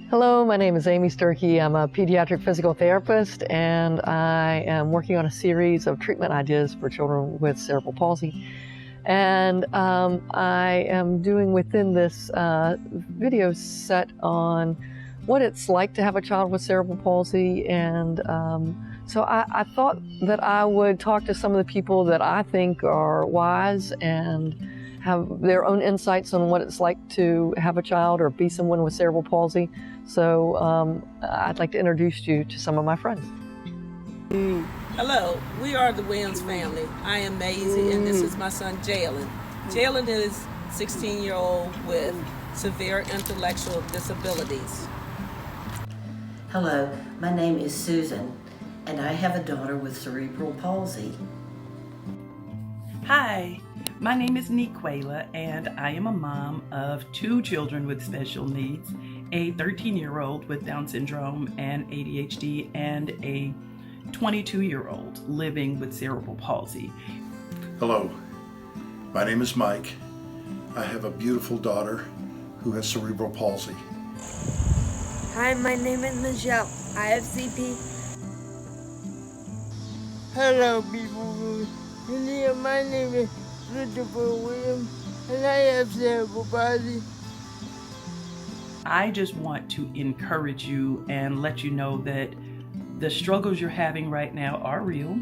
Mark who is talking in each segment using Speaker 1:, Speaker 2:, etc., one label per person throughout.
Speaker 1: Hello, my name is Amy Sturkey. I'm a pediatric physical therapist, and I am working on a series of treatment ideas for children with cerebral palsy. And I am doing within this video set on what it's like to have a child with cerebral palsy. And so I thought that I would talk to some of the people that I think are wise and have their own insights on what it's like to have a child or be someone with cerebral palsy. So I'd like to introduce you to some of my friends.
Speaker 2: Hello, we are the Williams family. I am Maisie, and this is my son Jalen. Jalen is a 16-year-old with severe intellectual disabilities.
Speaker 3: Hello, my name is Susan, and I have a daughter with cerebral palsy.
Speaker 4: Hi, my name is Niquela, and I am a mom of 2 children with special needs, a 13-year-old with Down syndrome and ADHD, and a 22-year-old living with cerebral palsy.
Speaker 5: Hello, my name is Mike. I have a beautiful daughter who has cerebral palsy.
Speaker 6: Hi, my name is Michelle. I have CP. Hello, people. My name is Christopher Williams, and I have cerebral palsy.
Speaker 4: I just want to encourage you and let you know that the struggles you're having right now are real.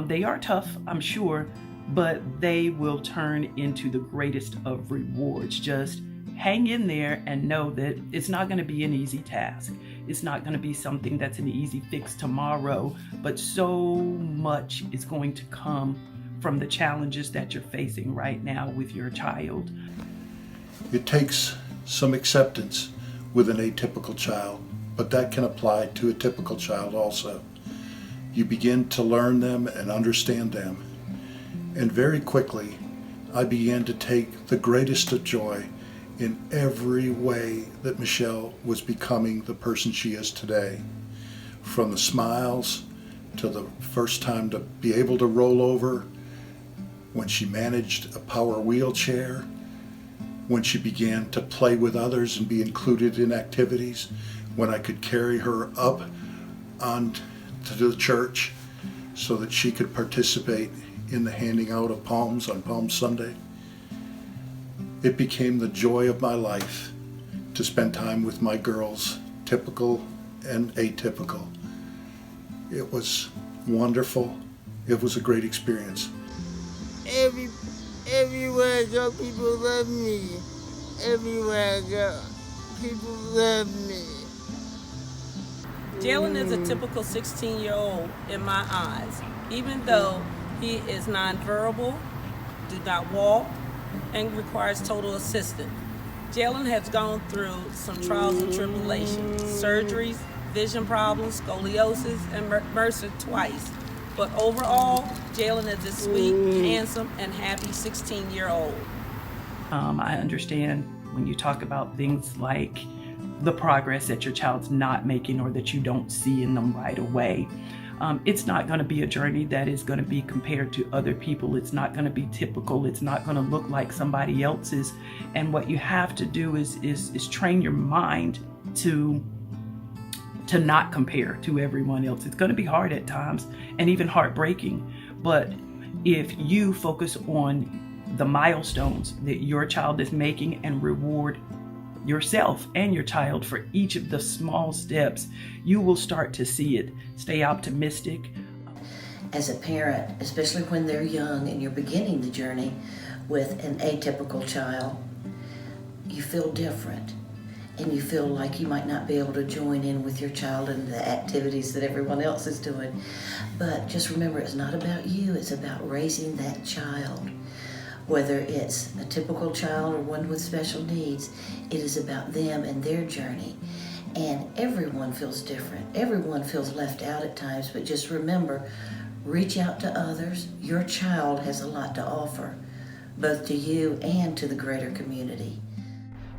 Speaker 4: They are tough, I'm sure, but they will turn into the greatest of rewards. Just hang in there and know that it's not going to be an easy task. It's not going to be something that's an easy fix tomorrow, but so much is going to come from the challenges that you're facing right now with your child.
Speaker 5: It takes some acceptance with an atypical child, but that can apply to a typical child also. You begin to learn them and understand them. And very quickly, I began to take the greatest of joy in every way that Michelle was becoming the person she is today. From the smiles to the first time to be able to roll over, when she managed a power wheelchair, when she began to play with others and be included in activities, when I could carry her up onto the church so that she could participate in the handing out of palms on Palm Sunday. It became the joy of my life to spend time with my girls, typical and atypical. It was wonderful. It was a great experience.
Speaker 6: Everywhere I go, people love me. Everywhere I go, people love me.
Speaker 2: Jalen is a typical 16-year-old in my eyes, even though he is nonverbal, do not walk, and requires total assistance. Jalen has gone through some trials and tribulations, surgeries, vision problems, scoliosis, and MRSA twice. But overall, Jalen is a sweet, handsome, and happy 16-year-old.
Speaker 4: I understand when you talk about things like the progress that your child's not making or that you don't see in them right away. It's not going to be a journey that is going to be compared to other people. It's not going to be typical. It's not going to look like somebody else's. And what you have to do is train your mind to not compare to everyone else. It's going to be hard at times and even heartbreaking. But if you focus on the milestones that your child is making and reward yourself and your child for each of the small steps, you will start to see it. Stay optimistic.
Speaker 3: As a parent, especially when they're young and you're beginning the journey with an atypical child, you feel different. And you feel like you might not be able to join in with your child in the activities that everyone else is doing. But just remember, it's not about you, it's about raising that child. Whether it's a typical child or one with special needs, it is about them and their journey. And everyone feels different. Everyone feels left out at times, but just remember, reach out to others. Your child has a lot to offer, both to you and to the greater community.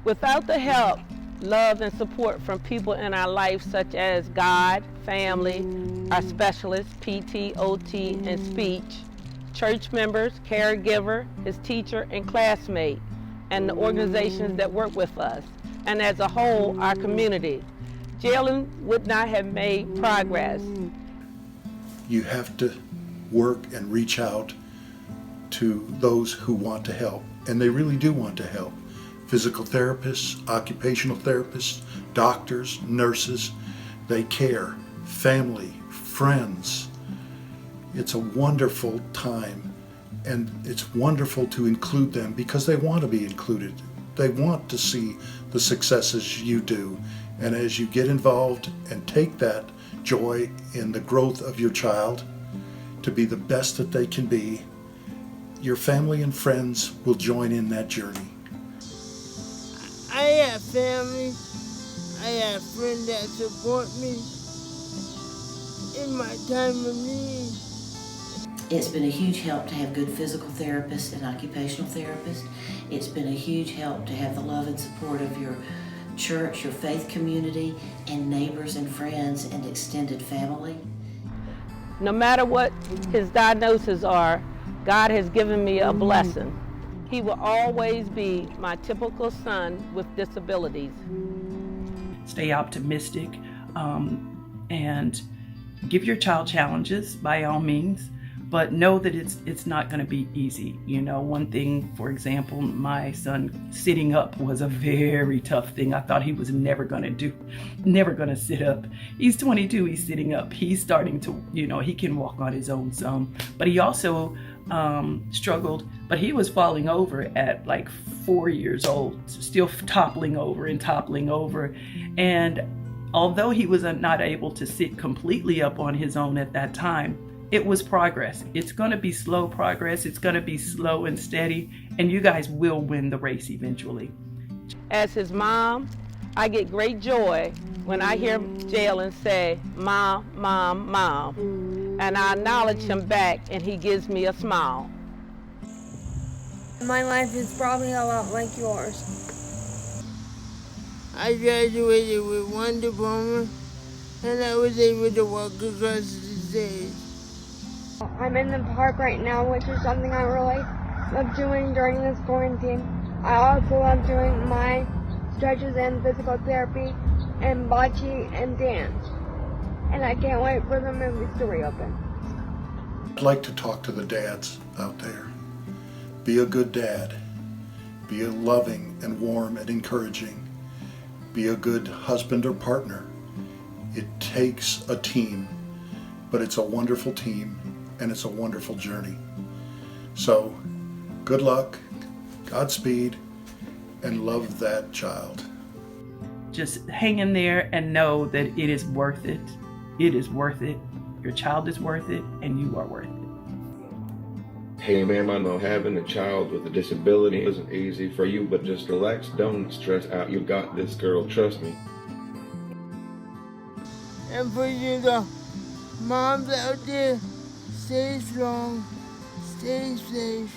Speaker 7: Without the help, love, and support from people in our life, such as God, family, our specialists, PT, OT, and speech, church members, caregiver, his teacher and classmate, and the organizations that work with us, and as a whole, our community. Jalen would not have made progress.
Speaker 5: You have to work and reach out to those who want to help, and they really do want to help. Physical therapists, occupational therapists, doctors, nurses, they care. Family, friends. It's a wonderful time, and it's wonderful to include them because they want to be included. They want to see the successes you do, and as you get involved and take that joy in the growth of your child to be the best that they can be, your family and friends will join in that journey.
Speaker 6: I have family, I have friends that support me in my time of need.
Speaker 3: It's been a huge help to have good physical therapists and occupational therapists. It's been a huge help to have the love and support of your church, your faith community, and neighbors and friends and extended family.
Speaker 7: No matter what his diagnoses are, God has given me a blessing. He will always be my typical son with disabilities.
Speaker 4: Stay optimistic and give your child challenges by all means, but know that it's not going to be easy. You know, one thing, for example, my son sitting up was a very tough thing. I thought he was never going to sit up. He's 22, he's sitting up. He's starting to, you know, he can walk on his own some, but he also struggled, but he was falling over at like 4 years old, still toppling over. And although he was not able to sit completely up on his own at that time, it was progress. It's going to be slow progress. It's going to be slow and steady, and you guys will win the race eventually.
Speaker 7: As his mom, I get great joy when I hear Jalen say, "Mom, Mom, Mom," and I acknowledge him back, and he gives me a smile.
Speaker 8: My life is probably a lot like yours.
Speaker 6: I graduated with one diploma, and I was able to walk across the stage.
Speaker 8: I'm in the park right now, which is something I really love doing during this quarantine. I also love doing my stretches and physical therapy and bocce and dance. And I can't wait for the movies to reopen.
Speaker 5: I'd like to talk to the dads out there. Be a good dad. Be a loving and warm and encouraging. Be a good husband or partner. It takes a team, but it's a wonderful team and it's a wonderful journey. So, good luck, Godspeed, and love that child.
Speaker 4: Just hang in there and know that it is worth it. It is worth it. Your child is worth it, and you are worth it.
Speaker 9: Hey ma'am, I know having a child with a disability isn't easy for you, but just relax, don't stress out. You got this, girl, trust me.
Speaker 6: And for you, the moms out there, stay strong, stay safe,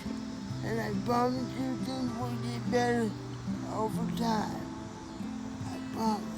Speaker 6: and I promise you things will get better over time. I promise.